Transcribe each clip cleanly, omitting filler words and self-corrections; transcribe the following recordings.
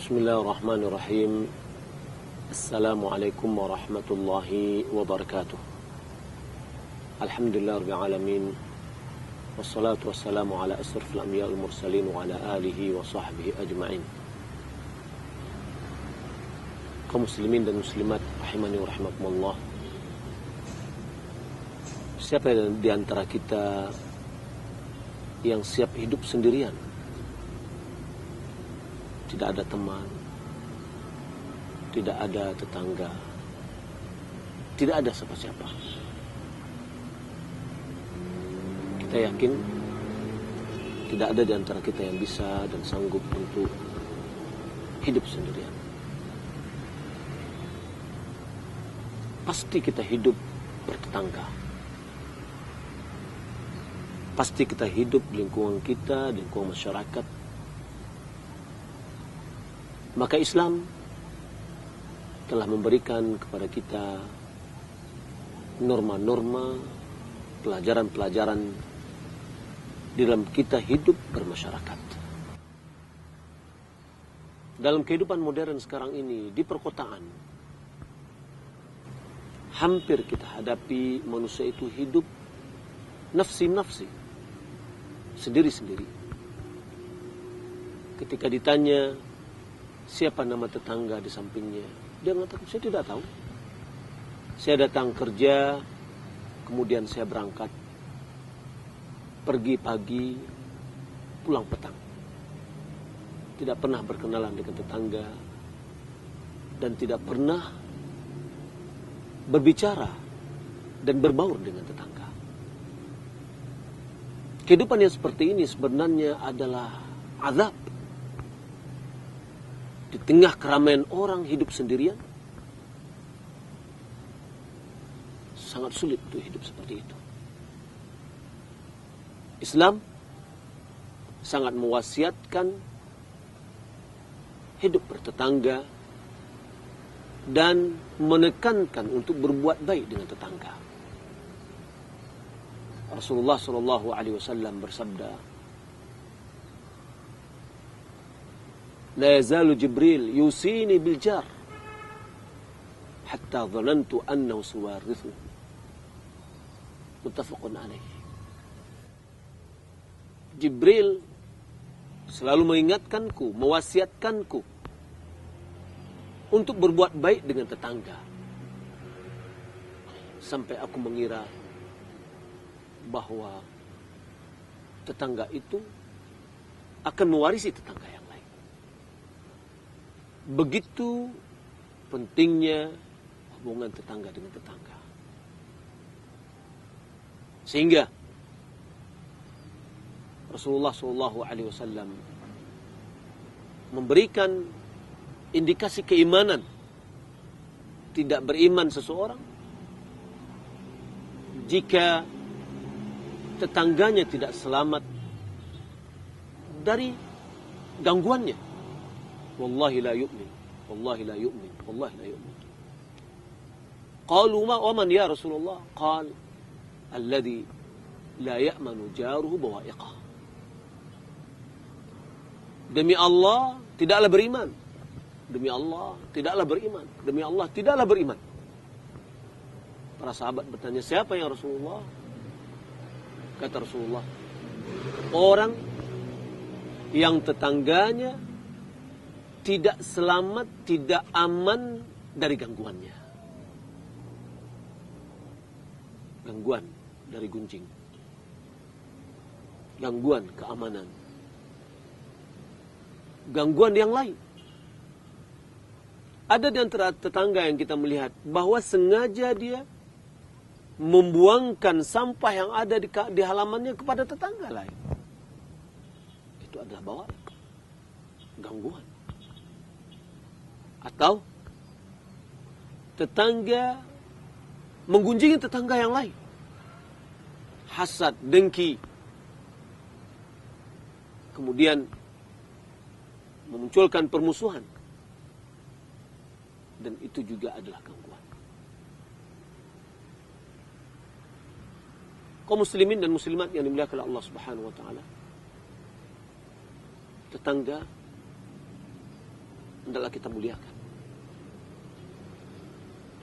Bismillahirrahmanirrahim. Assalamualaikum warahmatullahi wabarakatuh. Alhamdulillah rabbil alamin. Wassalatu wassalamu ala asrafil anbiya wal mursalin wa ala alihi wa sahbihi ajma'in. Kaum muslimin dan muslimat rahimani wa rahimakumullah. Siapa di antara kita yang siap hidup sendirian? Tidak ada teman, tidak ada tetangga, tidak ada siapa-siapa. Kita yakin tidak ada di antara kita yang bisa dan sanggup untuk hidup sendirian. Pasti kita hidup bertetangga. Pasti kita hidup di lingkungan kita, di lingkungan masyarakat. Maka Islam telah memberikan kepada kita norma-norma, pelajaran-pelajaran di dalam kita hidup bermasyarakat. Dalam kehidupan modern sekarang ini, di perkotaan, hampir kita hadapi manusia itu hidup nafsi-nafsi, sendiri-sendiri. Ketika ditanya siapa nama tetangga di sampingnya, dia mengatakan, saya tidak tahu. Saya datang kerja, kemudian saya berangkat, pergi pagi, pulang petang. Tidak pernah berkenalan dengan tetangga, dan tidak pernah berbicara dan berbaur dengan tetangga. Kehidupan yang seperti ini sebenarnya adalah azab. Di tengah keramaian orang hidup sendirian, sangat sulit untuk hidup seperti itu. Islam sangat mewasiatkan hidup bertetangga dan menekankan untuk berbuat baik dengan tetangga. Rasulullah SAW bersabda, La yazalu Jibril yusini bil jar hatta dhanantu annahu suwarithu. Muttafaqun alaih. Jibril selalu mengingatkanku, mewasiatkanku untuk berbuat baik dengan tetangga. Sampai aku mengira bahwa tetangga itu akan mewarisi tetangga yang lain. Begitu pentingnya hubungan tetangga dengan tetangga. Sehingga Rasulullah SAW memberikan indikasi keimanan. Tidak beriman seseorang jika tetangganya tidak selamat dari gangguannya. Wallahi la yu'min, wallahi la yu'min, wallahi la yu'min. Qalu wa man ya Rasulullah? Qal alladhi la ya'manu jaruhu bawa'iqah. Demi Allah tidaklah beriman. Demi Allah tidaklah beriman. Demi Allah tidaklah beriman. Para sahabat bertanya, siapa ya Rasulullah? Kata Rasulullah, orang yang tetangganya tidak selamat, tidak aman dari gangguannya. Gangguan dari gunjing. Gangguan keamanan. Gangguan yang lain. Ada di antara tetangga yang kita melihat bahwa sengaja dia membuangkan sampah yang ada di halamannya kepada tetangga lain. Itu adalah bawaan. Gangguan. Atau tetangga menggunjingi tetangga yang lain. Hasad, dengki. Kemudian memunculkan permusuhan. Dan itu juga adalah gangguan. Kaum muslimin dan muslimat yang dimuliakan Allah Subhanahu wa taala. Tetangga hendaklah kita muliakan.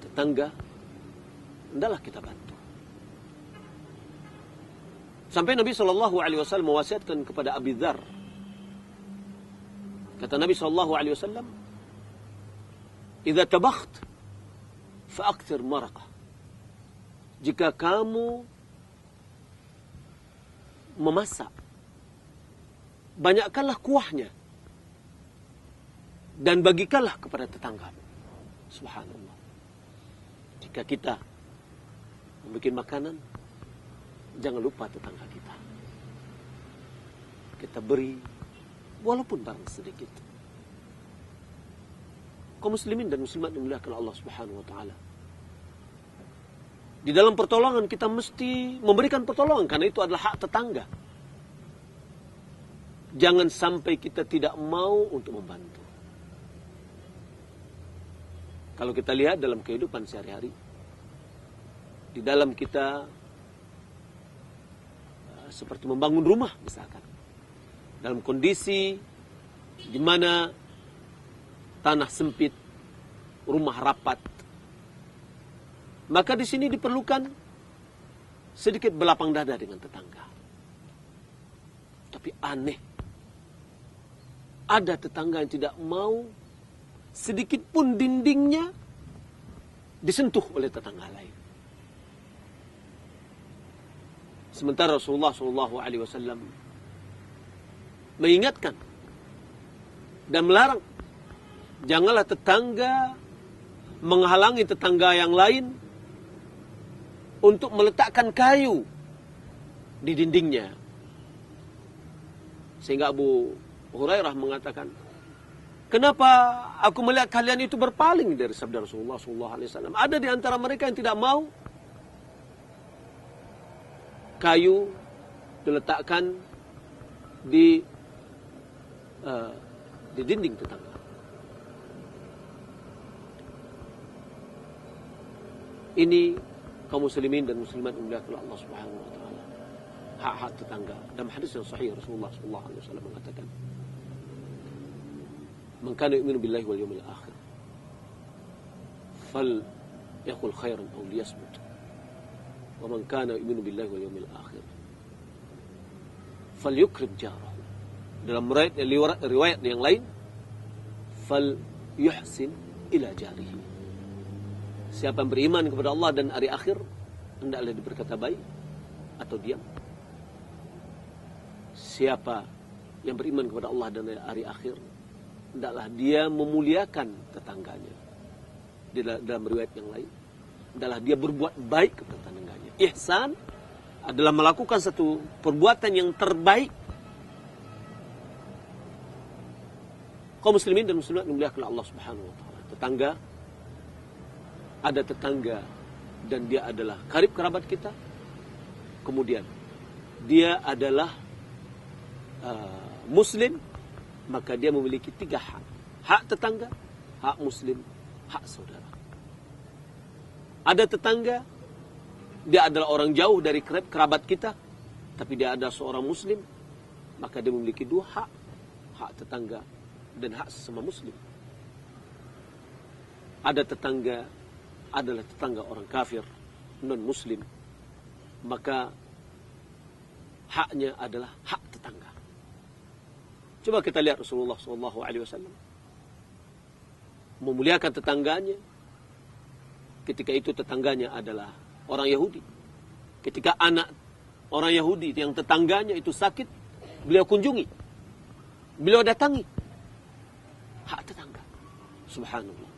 Tetangga hendaklah kita bantu. Sampai Nabi SAW mewasiatkan kepada Abi Dzar. Kata Nabi SAW, "Idza tabakht fa'akthir maraqah." Jika kamu memasak, banyakkanlah kuahnya dan bagikanlah kepada tetanggamu. Subhanallah. Jika kita membuat makanan, jangan lupa tetangga kita. Kita beri walaupun barang sedikit. Kaum muslimin dan muslimat dimuliakan Allah Subhanahu wa taala. Di dalam pertolongan kita mesti memberikan pertolongan karena itu adalah hak tetangga. Jangan sampai kita tidak mau untuk membantu. Kalau kita lihat dalam kehidupan sehari-hari, di dalam kita seperti membangun rumah misalkan, dalam kondisi di mana tanah sempit, rumah rapat, maka di sini diperlukan sedikit belapang dada dengan tetangga. Tapi aneh, ada tetangga yang tidak mau sedikit pun dindingnya disentuh oleh tetangga lain. Sementara Rasulullah SAW mengingatkan dan melarang, janganlah tetangga menghalangi tetangga yang lain untuk meletakkan kayu di dindingnya. Sehingga Abu Hurairah mengatakan, kenapa aku melihat kalian itu berpaling dari sabda Rasulullah SAW? Ada di antara mereka yang tidak mau kayu diletakkan di dinding tetangga. Ini kaum muslimin dan muslimat dimuliakan Allah Subhanahu wa taala. Hak-hak tetangga. Dalam hadis yang sahih Rasulullah sallallahu alaihi wasallam mengatakan, "Man kana yu'minu billahi wal yawmil akhir, fal yaqul khairan aw liyasmut. Wa man kana yu'minu billahi wal yawmil akhir, fal yukrim jarahu." Dalam riwayat yang lain, fal yuhsin ila jarihi. Siapa yang beriman kepada Allah dan hari akhir, hendaklah dia berkata baik atau diam. Siapa yang beriman kepada Allah dan hari akhir, hendaklah dia memuliakan tetangganya. Dalam riwayat yang lain, hendaklah dia berbuat baik kepada tetangganya. Ihsan adalah melakukan satu perbuatan yang terbaik. Kaum muslimin dan muslimat dimuliakan Allah Subhanahu wa taala. Tetangga, ada tetangga dan dia adalah karib kerabat kita. Kemudian dia adalah muslim, maka dia memiliki 3 hak. Hak tetangga, hak muslim, hak saudara. Ada tetangga, dia adalah orang jauh dari kerabat kita, tapi dia adalah seorang muslim, maka dia memiliki 2 hak. Hak tetangga dan hak sesama muslim. Ada tetangga adalah tetangga orang kafir, non-muslim, maka haknya adalah hak tetangga. Coba kita lihat Rasulullah SAW memuliakan tetangganya. Ketika itu tetangganya adalah orang Yahudi. Ketika anak orang Yahudi yang tetangganya itu sakit, beliau kunjungi, beliau datangi. Hak tetangga. Subhanallah.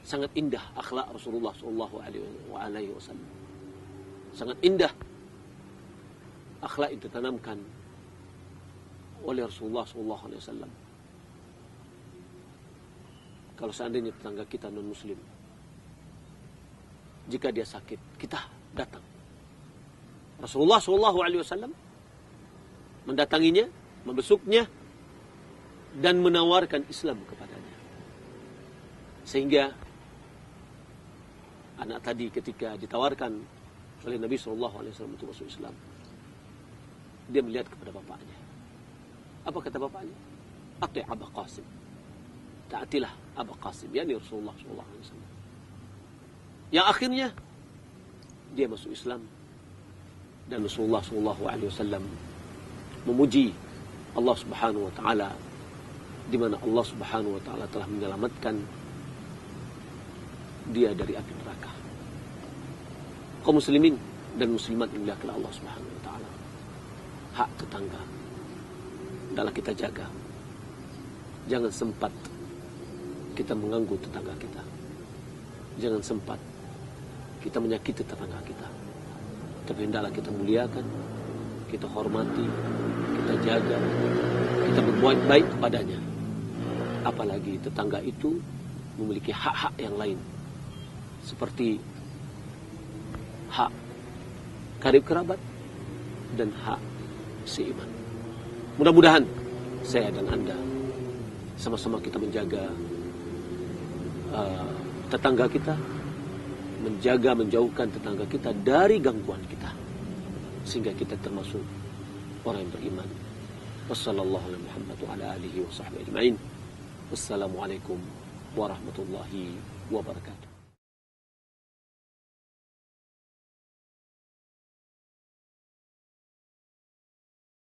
Sangat indah akhlak Rasulullah SAW. Sangat indah akhlak yang ditanamkan oleh Rasulullah SAW. Kalau seandainya tetangga kita non-muslim, jika dia sakit, kita datang. Rasulullah SAW mendatanginya, membesuknya, dan menawarkan Islam kepadanya. Sehingga anak tadi ketika ditawarkan oleh Nabi SAW untuk masuk Islam, dia melihat kepada bapaknya. Apa kata bapaknya? Ati' Aba Qasim. taatilah Aba Qasim, yakni Rasulullah SAW. Yang akhirnya dia masuk Islam, dan Rasulullah SAW memuji Allah Subhanahu wa taala, di mana Allah Subhanahu wa taala telah menyelamatkan dia dari api neraka. Kaum muslimin dan muslimat yang dimuliakan Allah Subhanahu wa taala, hak tetangga adalah kita jaga. Jangan sempat kita mengganggu tetangga kita. Jangan sempat kita menyakiti tetangga kita. Tapi hendaklah kita muliakan, kita hormati, kita jaga, kita berbuat baik kepadanya. Apalagi tetangga itu memiliki hak-hak yang lain, seperti hak karib kerabat dan hak seiman. Mudah-mudahan saya dan Anda sama-sama kita menjaga tetangga kita, menjauhkan tetangga kita dari gangguan kita, sehingga kita termasuk orang yang beriman. Wassalamualaikum warahmatullahi wabarakatuh.